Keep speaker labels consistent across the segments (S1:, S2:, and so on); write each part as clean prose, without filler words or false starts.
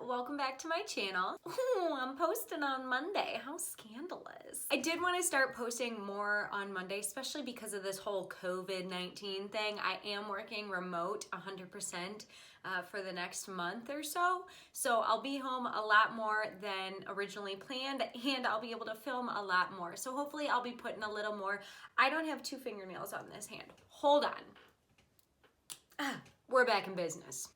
S1: welcome back to my channel. Ooh, I'm posting on Monday. How scandalous. I did want to start posting more on Monday, especially because of this whole COVID-19 thing. I am working remote 100% for the next month or so. So I'll be home a lot more than originally planned, and I'll be able to film a lot more. So hopefully I'll be putting a little more. I don't have 2 fingernails on this hand. Hold on. We're back in business.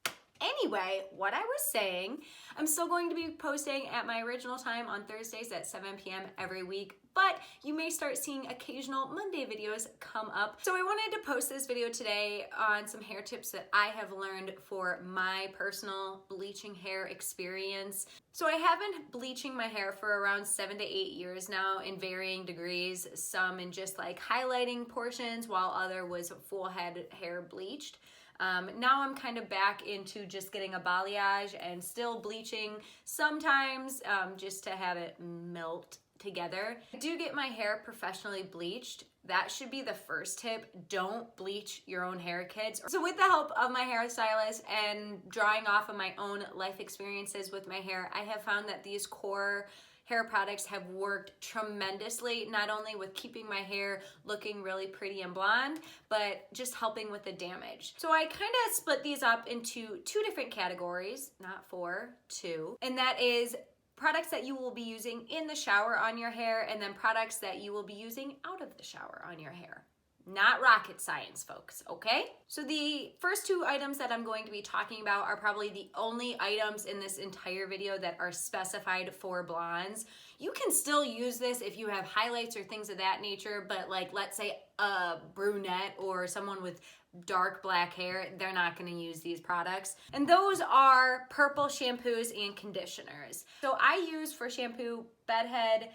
S1: Anyway, what I was saying, I'm still going to be posting at my original time on Thursdays at 7 p.m. every week, but you may start seeing occasional Monday videos come up. So I wanted to post this video today on some hair tips that I have learned for my personal bleaching hair experience. So I have been bleaching my hair for around 7 to 8 years now in varying degrees, some in just like highlighting portions while other was full head hair bleached. Now I'm kind of back into just getting a balayage and still bleaching sometimes just to have it melt together. I do get my hair professionally bleached. That should be the first tip. Don't bleach your own hair, kids. So with the help of my hairstylist and drawing off of my own life experiences with my hair, I have found that these core hair products have worked tremendously, not only with keeping my hair looking really pretty and blonde, but just helping with the damage. So I kind of split these up into 2 different categories, not 4, 2, and that is products that you will be using in the shower on your hair, and then products that you will be using out of the shower on your hair. Not rocket science, folks, okay? So the first 2 items that I'm going to be talking about are probably the only items in this entire video that are specified for blondes. You can still use this if you have highlights or things of that nature, but like let's say a brunette or someone with dark black hair, they're not gonna use these products. And those are purple shampoos and conditioners. So I use for shampoo Bedhead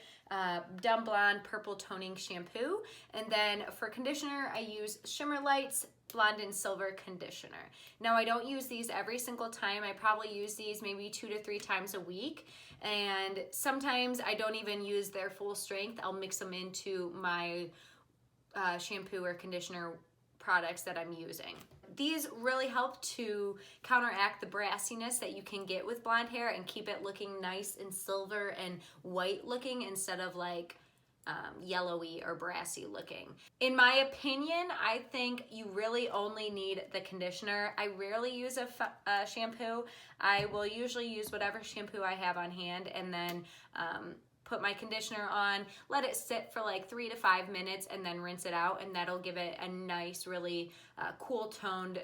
S1: Dumb Blonde Purple Toning Shampoo, and then for conditioner I use Shimmer Lights Blonde and Silver Conditioner. Now I don't use these every single time. I probably use these maybe 2 to 3 times a week, and sometimes I don't even use their full strength. I'll mix them into my shampoo or conditioner products that I'm using. These really help to counteract the brassiness that you can get with blonde hair and keep it looking nice and silver and white looking instead of like yellowy or brassy looking. In my opinion, I think you really only need the conditioner. I rarely use a shampoo. I will usually use whatever shampoo I have on hand and then put my conditioner on, let it sit for like 3 to 5 minutes, and then rinse it out, and that'll give it a nice, really cool toned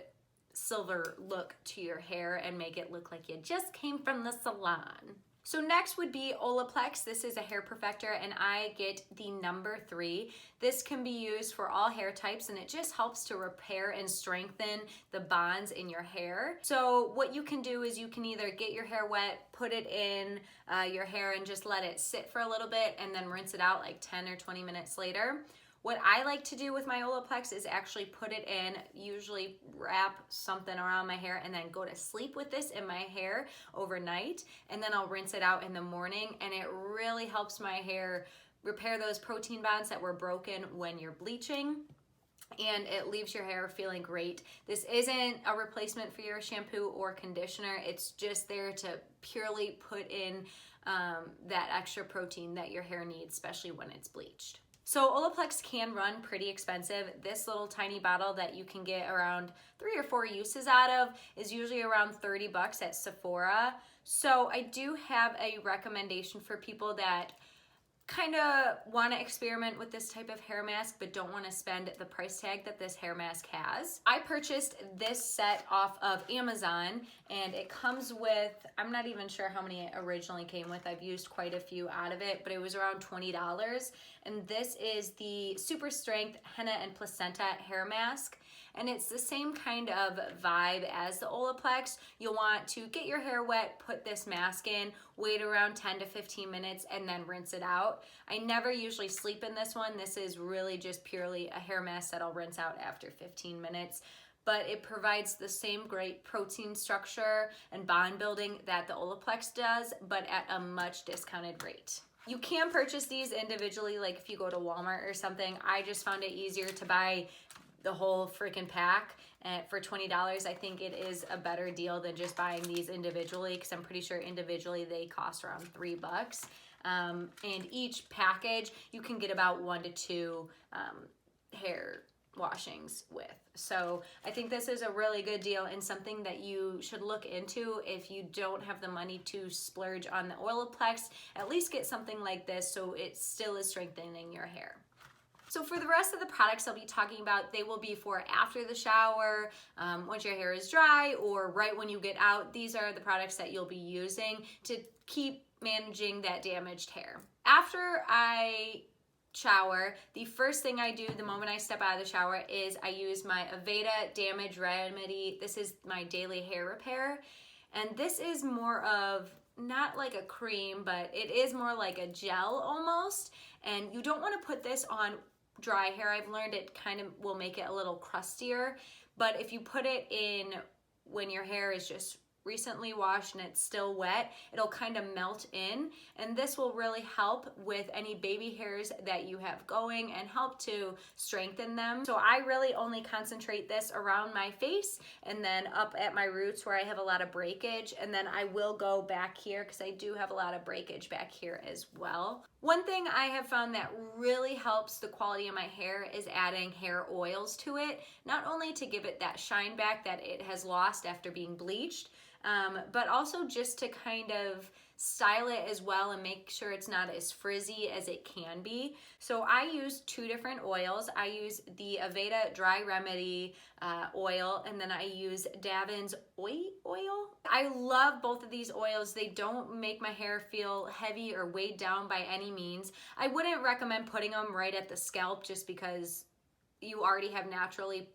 S1: silver look to your hair and make it look like you just came from the salon. So next would be Olaplex. This is a hair perfector, and I get the number 3. This can be used for all hair types, and it just helps to repair and strengthen the bonds in your hair. So what you can do is you can either get your hair wet, put it in your hair and just let it sit for a little bit, and then rinse it out like 10 or 20 minutes later. What I like to do with my Olaplex is actually put it in, usually wrap something around my hair, and then go to sleep with this in my hair overnight, and then I'll rinse it out in the morning, and it really helps my hair repair those protein bonds that were broken when you're bleaching, and it leaves your hair feeling great. This isn't a replacement for your shampoo or conditioner. It's just there to purely put in that extra protein that your hair needs, especially when it's bleached. So Olaplex can run pretty expensive. This little tiny bottle that you can get around 3 or 4 uses out of is usually around 30 bucks at Sephora. So I do have a recommendation for people that kind of want to experiment with this type of hair mask but don't want to spend the price tag that this hair mask has. I purchased this set off of Amazon, and it comes with, I'm not even sure how many it originally came with. I've used quite a few out of it, but it was around $20. And this is the Super Strength Henna and Placenta hair mask. And it's the same kind of vibe as the Olaplex. You'll want to get your hair wet, put this mask in, wait around 10 to 15 minutes, and then rinse it out. I never usually sleep in this one. This is really just purely a hair mask that I'll rinse out after 15 minutes. But it provides the same great protein structure and bond building that the Olaplex does, but at a much discounted rate. You can purchase these individually, like if you go to Walmart or something. I just found it easier to buy the whole freaking pack for $20. I think it is a better deal than just buying these individually, because I'm pretty sure individually they cost around $3. And each package you can get about 1 to 2 hair washings with. So I think this is a really good deal and something that you should look into if you don't have the money to splurge on the Olaplex. At least get something like this so it still is strengthening your hair. So for the rest of the products I'll be talking about, they will be for after the shower, once your hair is dry, or right when you get out. These are the products that you'll be using to keep managing that damaged hair. After I shower, the first thing I do the moment I step out of the shower is I use my Aveda Dry Remedy. This is my daily hair repair, and this is more of not like a cream, but it is more like a gel almost, and you don't want to put this on dry hair. I've learned it kind of will make it a little crustier, but if you put it in when your hair is just recently washed and it's still wet, it'll kind of melt in, and this will really help with any baby hairs that you have going and help to strengthen them. So I really only concentrate this around my face and then up at my roots where I have a lot of breakage, and then I will go back here because I do have a lot of breakage back here as well. One thing I have found that really helps the quality of my hair is adding hair oils to it, not only to give it that shine back that it has lost after being bleached, but also just to kind of style it as well and make sure it's not as frizzy as it can be. So I use 2 different oils. I use the Aveda Dry Remedy oil, and then I use Davine's oil. I love both of these oils. They don't make my hair feel heavy or weighed down by any means. I wouldn't recommend putting them right at the scalp just because you already have naturally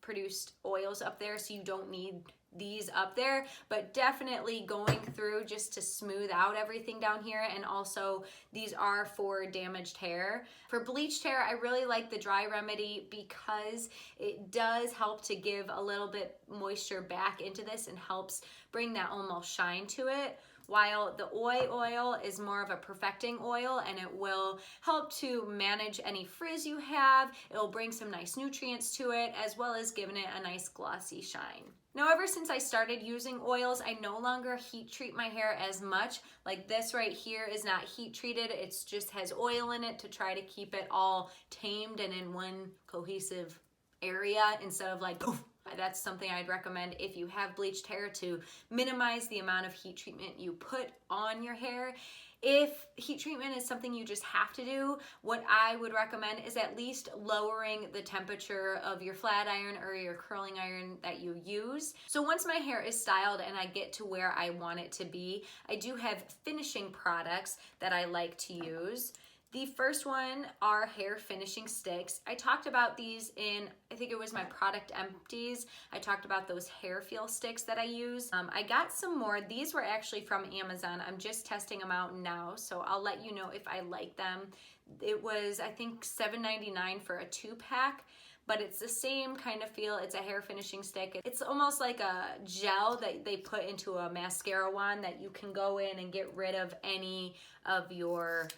S1: produced oils up there, so you don't need these up there, but definitely going through just to smooth out everything down here. And also these are for damaged hair. For bleached hair, I really like the Dry Remedy because it does help to give a little bit moisture back into this and helps bring that almost shine to it, while the oil is more of a perfecting oil, and it will help to manage any frizz you have. It'll bring some nice nutrients to it, as well as giving it a nice glossy shine. Now, ever since I started using oils, I no longer heat treat my hair as much. Like this right here is not heat treated, it's just has oil in it to try to keep it all tamed and in one cohesive area instead of like poof. That's something I'd recommend if you have bleached hair, to minimize the amount of heat treatment you put on your hair. If heat treatment is something you just have to do, what I would recommend is at least lowering the temperature of your flat iron or your curling iron that you use. So once my hair is styled and I get to where I want it to be, I do have finishing products that I like to use. The first one are hair finishing sticks. I talked about these in, I think it was my product empties. I talked about those hair feel sticks that I use. I got some more. These were actually from Amazon. I'm just testing them out now, so I'll let you know if I like them. It was, I think, $7.99 for a 2-pack. But it's the same kind of feel. It's a hair finishing stick. It's almost like a gel that they put into a mascara wand that you can go in and get rid of any of your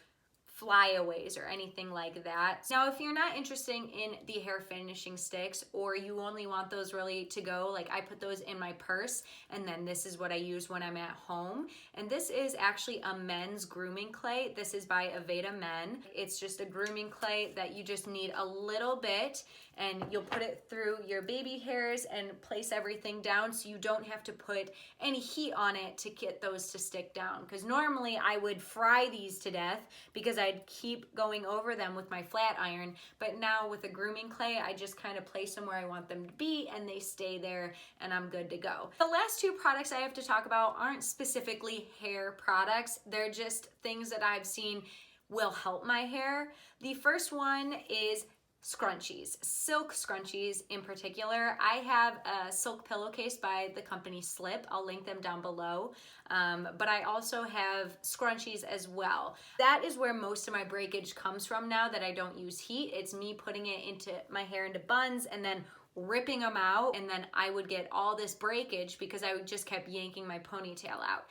S1: flyaways or anything like that. Now, if you're not interested in the hair finishing sticks, or you only want those really to go, like I put those in my purse, and then this is what I use when I'm at home. And this is actually a men's grooming clay. This is by Aveda Men. It's just a grooming clay that you just need a little bit, and you'll put it through your baby hairs and place everything down, so you don't have to put any heat on it to get those to stick down. Because normally I would fry these to death because I'd keep going over them with my flat iron, but now with a grooming clay, I just kind of place them where I want them to be and they stay there, and I'm good to go. The last 2 products I have to talk about aren't specifically hair products. They're just things that I've seen will help my hair. The first one is scrunchies, silk scrunchies in particular. I have a silk pillowcase by the company Slip. I'll link them down below. But I also have scrunchies as well. That is where most of my breakage comes from now that I don't use heat. It's me putting it into my hair into buns and then ripping them out, and then I would get all this breakage because I just kept yanking my ponytail out.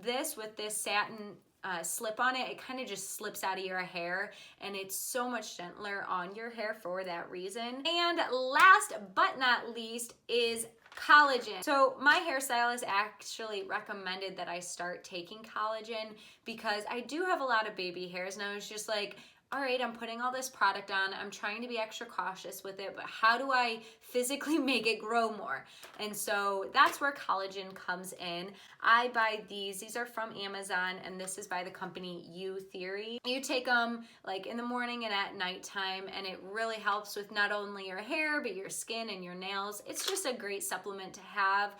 S1: This with this satin slip on it, it kind of just slips out of your hair, and it's so much gentler on your hair for that reason. And last but not least is collagen. So my hairstylist actually recommended that I start taking collagen because I do have a lot of baby hairs, and I was just like, all right, I'm putting all this product on, I'm trying to be extra cautious with it, but how do I physically make it grow more? And so that's where collagen comes in. I buy these are from Amazon, and this is by the company YouTheory. You take them like in the morning and at nighttime, and it really helps with not only your hair, but your skin and your nails. It's just a great supplement to have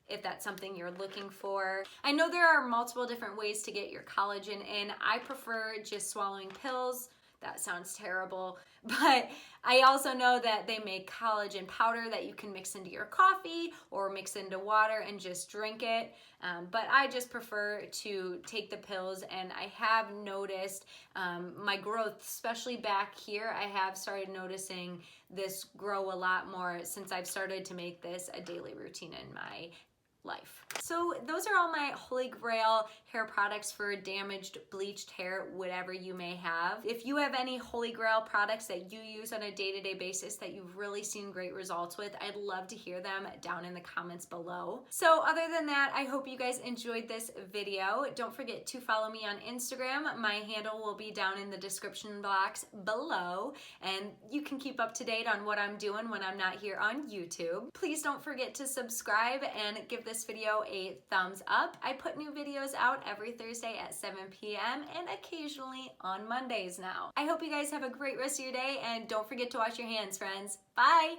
S1: if that's something you're looking for. I know there are multiple different ways to get your collagen in. I prefer just swallowing pills. That sounds terrible, but I also know that they make collagen powder that you can mix into your coffee or mix into water and just drink it. But I just prefer to take the pills, and I have noticed my growth, especially back here. I have started noticing this grow a lot more since I've started to make this a daily routine in my life. So those are all my holy grail hair products for damaged, bleached hair, whatever you may have. If you have any holy grail products that you use on a day-to-day basis that you've really seen great results with, I'd love to hear them down in the comments below. So other than that, I hope you guys enjoyed this video. Don't forget to follow me on Instagram. My handle will be down in the description box below, and you can keep up to date on what I'm doing when I'm not here on YouTube. Please don't forget to subscribe and give this video a thumbs up. I put new videos out every Thursday at 7 p.m. and occasionally on Mondays now. I hope you guys have a great rest of your day, and don't forget to wash your hands, friends. Bye!